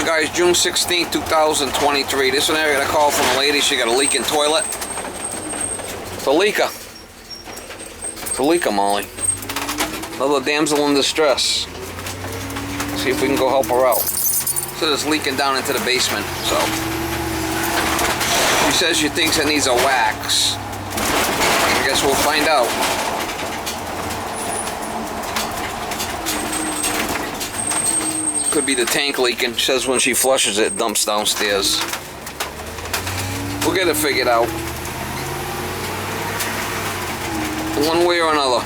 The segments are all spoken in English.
Alright guys, June 16, 2023. This one I got a call from a lady. She got a leaking toilet. It's a leaker. It's a leaker, Molly. Another damsel in distress. See if we can go help her out. So it's leaking down into the basement, so. She says she thinks it needs a wax. I guess we'll find out. Could be the tank leaking. She says when she flushes it, it dumps downstairs. We'll get it figured out. One way or another.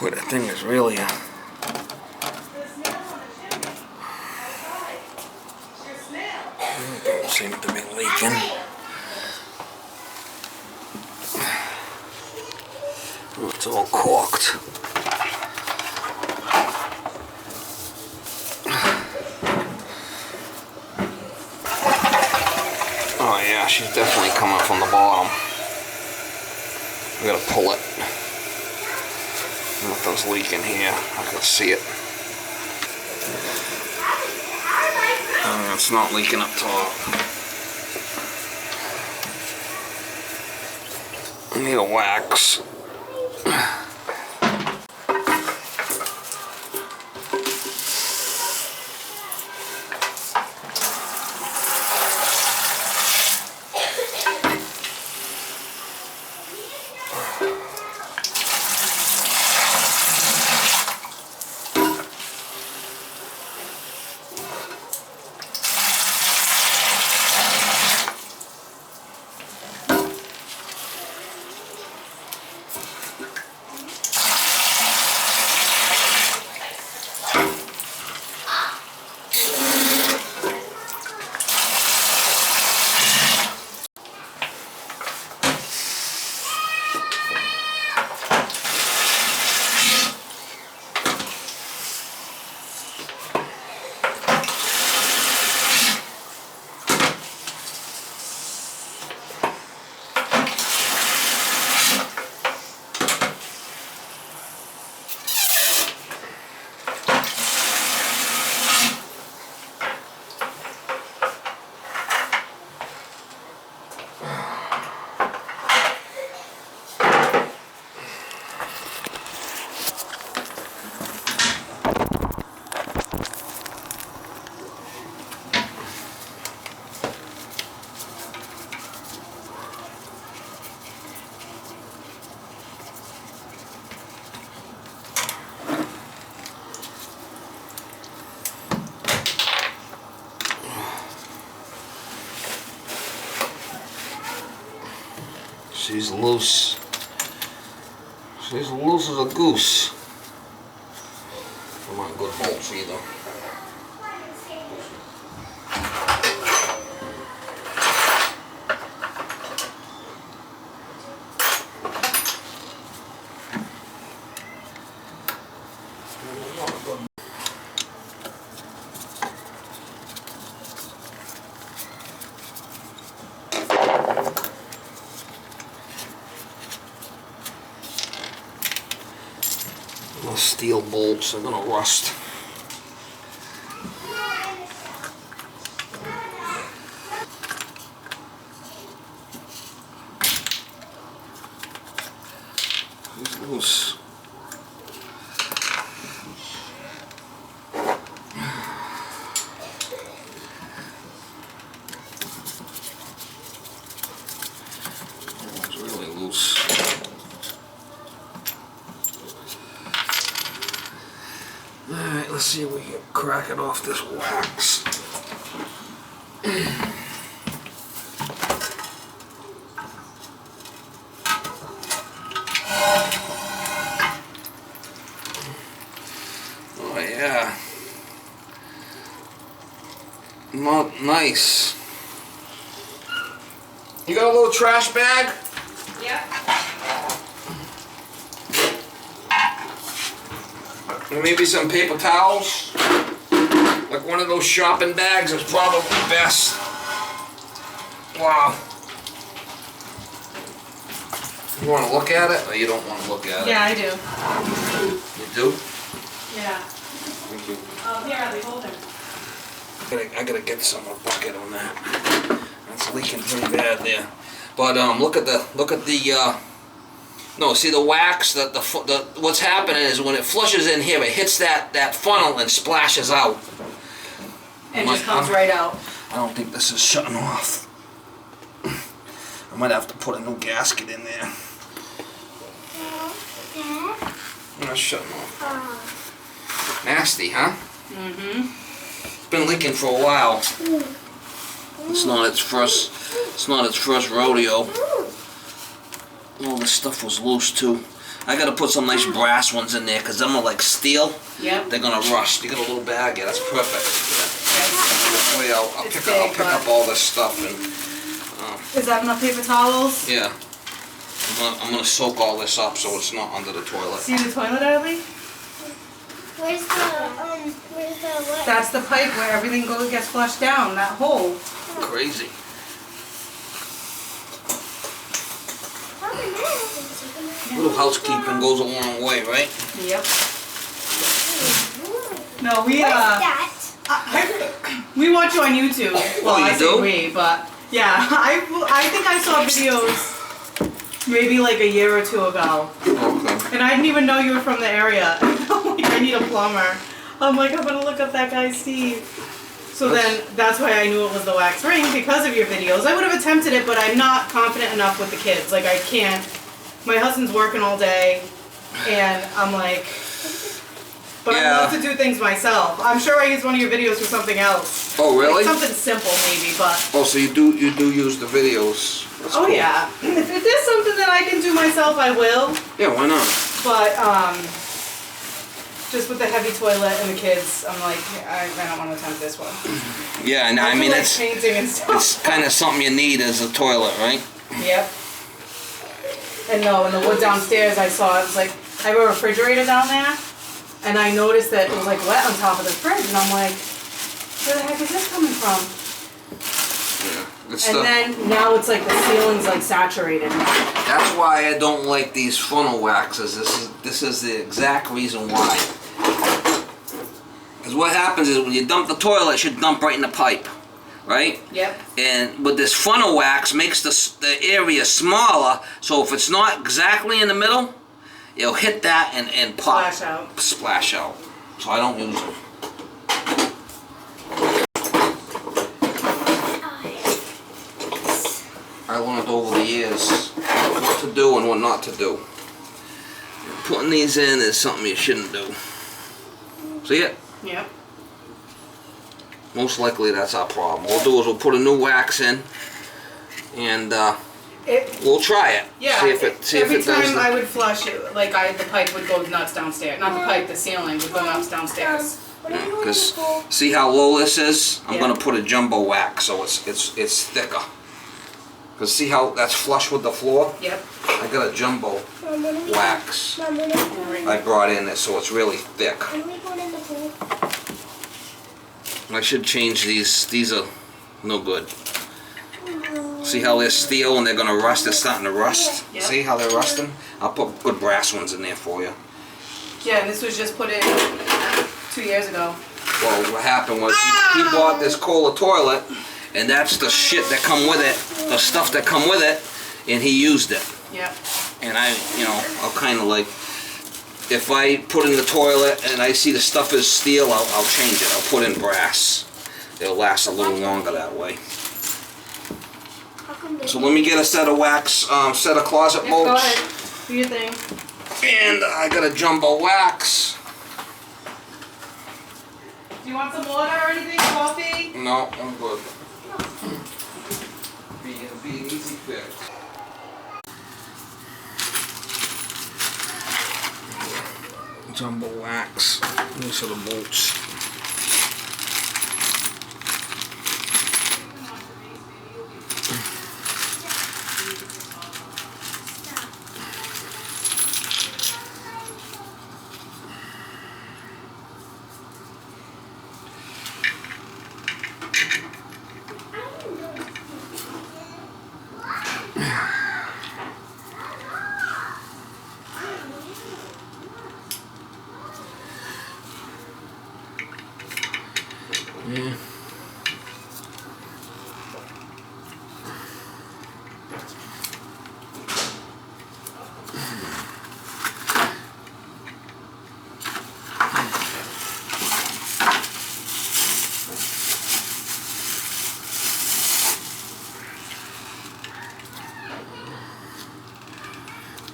Boy, that thing is really don't seem to be leaking. Oh, it's all corked. Oh yeah, she's definitely coming from the bottom. We gotta pull it. Nothing's leaking here. I can see it. It's not leaking up top. I need a wax. She's loose. She's loose as a goose. I'm not good bolts either. Those steel bolts are gonna rust. It's loose. It's really loose. Alright, let's see if we can crack it off this wax. Oh yeah. Not nice. You got a little trash bag? Yep. Maybe some paper towels. Like one of those shopping bags is probably best. Wow. You want to look at it, or you don't want to look at it? Yeah, I do. You do? Yeah. Thank you. Here, I'll be holding. I gotta get some bucket on that. That's leaking pretty bad there. But look at the no, see the wax. What's happening is when it flushes in here, it hits that funnel and splashes out. And just comes right out. I don't think this is shutting off. I might have to put a new gasket in there. I'm not shutting off. Nasty, huh? Mm-hmm. It's been leaking for a while. It's not its first rodeo. All this stuff was loose too. I gotta put some nice brass ones in there because them are like steel. Yep. They're gonna rust. You got a little bag? Yeah, that's perfect. That way I'll pick up all this stuff and. Is that enough paper towels? Yeah. I'm gonna soak all this up so it's not under the toilet. See the toilet, Ellie? Where's the what? That's the pipe where everything gets flushed down, that hole. Crazy. Little housekeeping goes a long way, right? Yep. No, we watch you on YouTube. Well, Oh, you I say do? we, but yeah, I think I saw videos maybe like a year or two ago. Okay. And I didn't even know you were from the area. I'm like, I need a plumber. I'm like, I'm gonna look up that guy Steve. So then that's why I knew it was the wax ring, because of your videos. I would have attempted it, but I'm not confident enough with the kids. Like, I can't. My husband's working all day, and I'm like, but I love to do things myself. I'm sure I used one of your videos for something else. Oh, really? Like something simple maybe, but. Oh, so you do use the videos. That's Oh cool. yeah. If there's something that I can do myself, I will. Yeah, why not? But just with the heavy toilet and the kids, I'm like, I don't want to attempt this one. Yeah, and I mean like it's painting and stuff. it's kind of something you need as a toilet, right? Yep. And no, in the wood downstairs, I saw it was like I have a refrigerator down there, and I noticed that it was like wet on top of the fridge, and I'm like, where the heck is this coming from? Yeah. It's And then now it's like the ceiling's like saturated. That's why I don't like these funnel waxes. This is the exact reason why. Because what happens is when you dump the toilet, it should dump right in the pipe, right? Yep. And but this funnel wax makes the area smaller, so if it's not exactly in the middle, it'll hit that and pop. Splash out. Splash out. So I don't use them. I learned over the years what to do and what not to do. Putting these in is something you shouldn't do. See it? Yep. Most likely that's our problem. What we'll do is we'll put a new wax in and we'll try it. Yeah. See if it every does. time I would flush it, like the pipe would go nuts downstairs. Not the pipe, the ceiling would go nuts downstairs. Because see how low this is? I'm Yeah. gonna put a jumbo wax so it's thicker. Because see how that's flush with the floor? Yep. I got a jumbo wax I brought in it so it's really thick. I should change these. These are no good. See how they're steel and they're gonna rust? They're starting to rust. Yep. See how they're rusting? I'll put good brass ones in there for you. Yeah, and this was just put in 2 years ago. Well, what happened was he bought this Kohler toilet, and that's the shit that come with it, the stuff that come with it, and he used it. Yep. And I'll kind of like, if I put in the toilet and I see the stuff is steel, I'll change it. I'll put in brass. It'll last a little longer that way. So let me get a set of wax, set of closet Yep, go bolts. ahead. Do your thing. And I got a jumbo wax. Do you want some water or anything? Coffee? No, I'm good. Be an easy fix. Jumbo wax. These are the bolts. Yeah.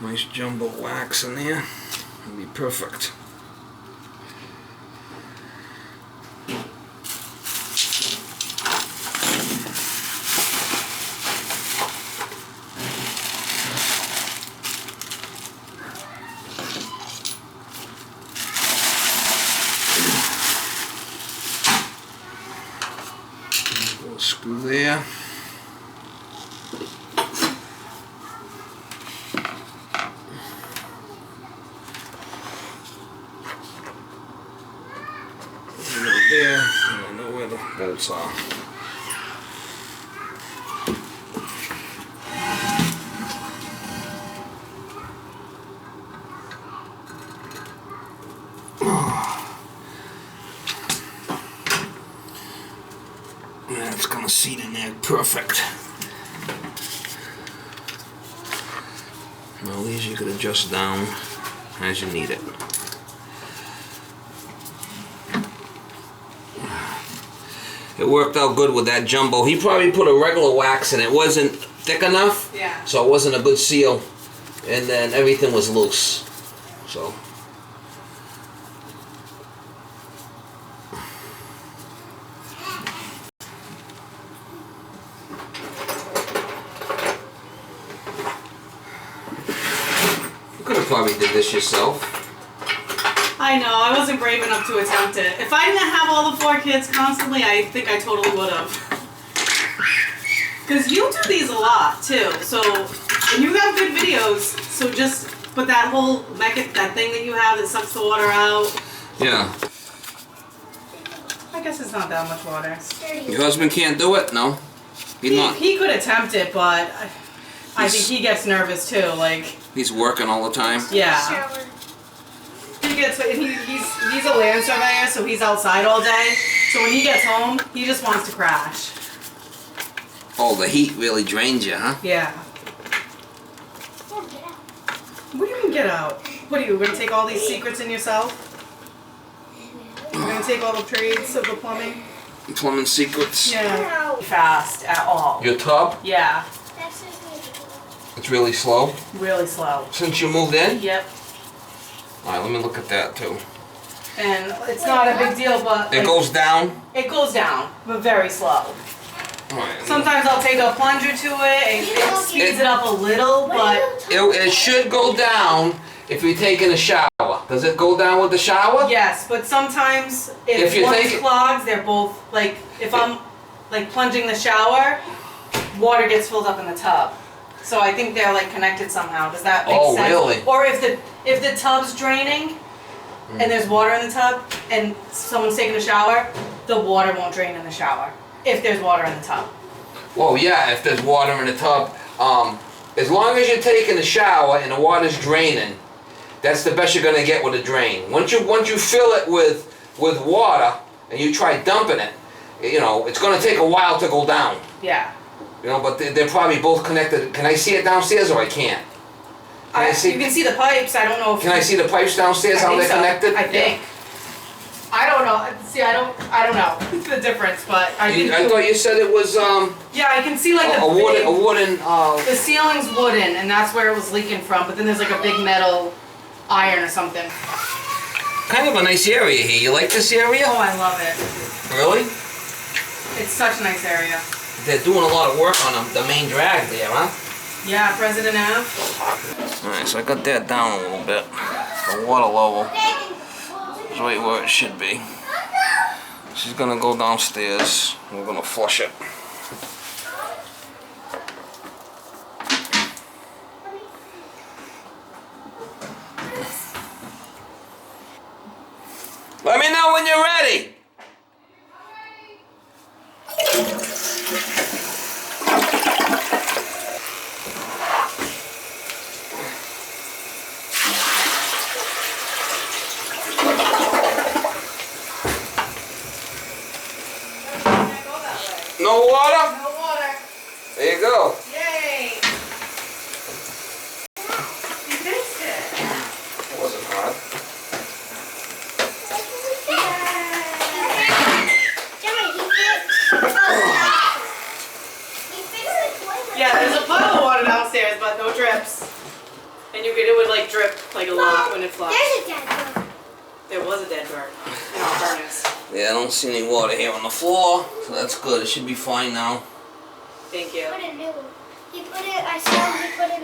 Nice jumbo wax in there. It'll be perfect. Screw there. There, I don't know where the bolts are. Yeah, it's gonna seat in there perfect. Now these you could adjust down as you need it. It worked out good with that jumbo. He probably put a regular wax in it. It wasn't thick enough, Yeah. so it wasn't a good seal. And then everything was loose. So. You could have probably did this yourself. I know, I wasn't brave enough to attempt it. If I didn't have all the 4 kids constantly, I think I totally would have. Because you do these a lot too, so, and you have good videos, so just, but that whole, that thing that you have that sucks the water out. Yeah. I guess it's not that much water. Your husband can't do it? No? He could attempt it, but I think he gets nervous too, like. He's working all the time? Yeah. Shower. He gets, he's a land surveyor, so he's outside all day. So when he gets home, he just wants to crash. Oh, the heat really drains you, huh? Yeah. What do you mean get out? What are you gonna take all these secrets in yourself? You're gonna take all the trades of the plumbing? Plumbing secrets? Yeah. Fast at all. Your tub? Yeah. It's really slow? Really slow. Since you moved in? Yep. Alright, let me look at that too. And it's not a big deal, but It goes down? it goes down, but very slow. Alright. Sometimes I'll take a plunger to it and it speeds it up a little, but It should go down if you're taking a shower. Does it go down with the shower? yes, but sometimes If if you one's take it- clogged, they're both, like, if I'm like plunging the shower, water gets filled up in the tub. So I think they're like connected somehow. Does that make Oh, sense? really? Or if the tub's draining and there's water in the tub and someone's taking a shower, the water won't drain in the shower if there's water in the tub. Well, yeah, if there's water in the tub. As long as you're taking a shower and the water's draining, that's the best you're gonna get with a drain. Once you fill it with water and you try dumping it, you know, it's gonna take a while to go down. Yeah. You know, but they're probably both connected. Can I see it downstairs or I can't? You can see the pipes. I don't know if Can I see the pipes downstairs, how they're connected? I think. I don't know. See, I don't know the difference, but I think. I thought you said it was Yeah, I can see like a wooden. The ceiling's wooden, and that's where it was leaking from. But then there's like a big metal iron or something. Kind of a nice area here. You like this area? Oh, I love it. Really? It's such a nice area. They're doing a lot of work on the main drag there, huh? Yeah, President Ave. Alright, so I got that down a little bit. The water level is right where it should be. She's gonna go downstairs. We're gonna flush it. Let me know when you're ready. go. Yay! You fixed it. It wasn't hard. Yeah, there's a puddle of water downstairs, but no drips. And it would like drip like a lot when it flushed. There's a dead bird. There was a dead bird in our furnace. Yeah, I don't see any water here on the floor, so that's good. It should be fine now. Thank you. Put it new. He put it, I saw him, he put it